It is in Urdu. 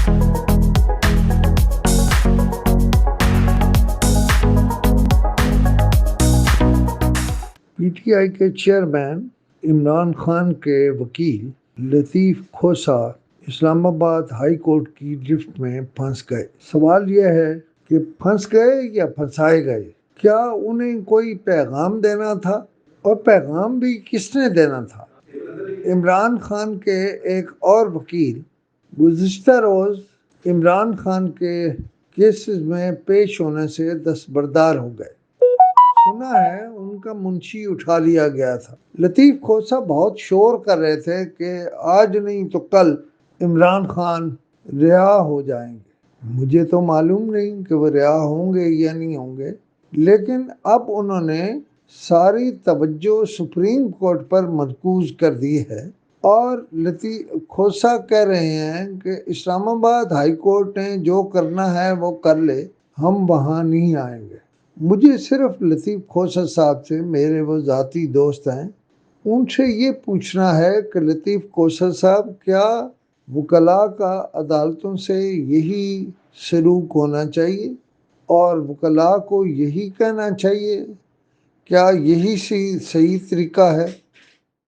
پی ٹی آئی کے چیئرمین عمران خان کے وکیل لطیف کھوسا اسلام آباد ہائی کورٹ کی لفٹ میں پھنس گئے۔ سوال یہ ہے کہ پھنس گئے یا پھنسائے گئے؟ کیا انہیں کوئی پیغام دینا تھا؟ اور پیغام بھی کس نے دینا تھا؟ عمران خان کے ایک اور وکیل گزشتہ روز عمران خان کے کیسز میں پیش ہونے سے دستبردار ہو گئے۔ سنا ہے ان کا منشی اٹھا لیا گیا تھا۔ لطیف کھوسا بہت شور کر رہے تھے کہ آج نہیں تو کل عمران خان رہا ہو جائیں گے۔ مجھے تو معلوم نہیں کہ وہ رہا ہوں گے یا نہیں ہوں گے، لیکن اب انہوں نے ساری توجہ سپریم کورٹ پر مرکوز کر دی ہے اور لطیف کھوسا کہہ رہے ہیں کہ اسلام آباد ہائی کورٹ نے جو کرنا ہے وہ کر لے، ہم وہاں نہیں آئیں گے۔ مجھے صرف لطیف کھوسا صاحب سے، میرے وہ ذاتی دوست ہیں، ان سے یہ پوچھنا ہے کہ لطیف کھوسا صاحب، کیا وکلاء کا عدالتوں سے یہی سلوک ہونا چاہیے اور وکلاء کو یہی کہنا چاہیے؟ کیا یہی صحیح طریقہ ہے؟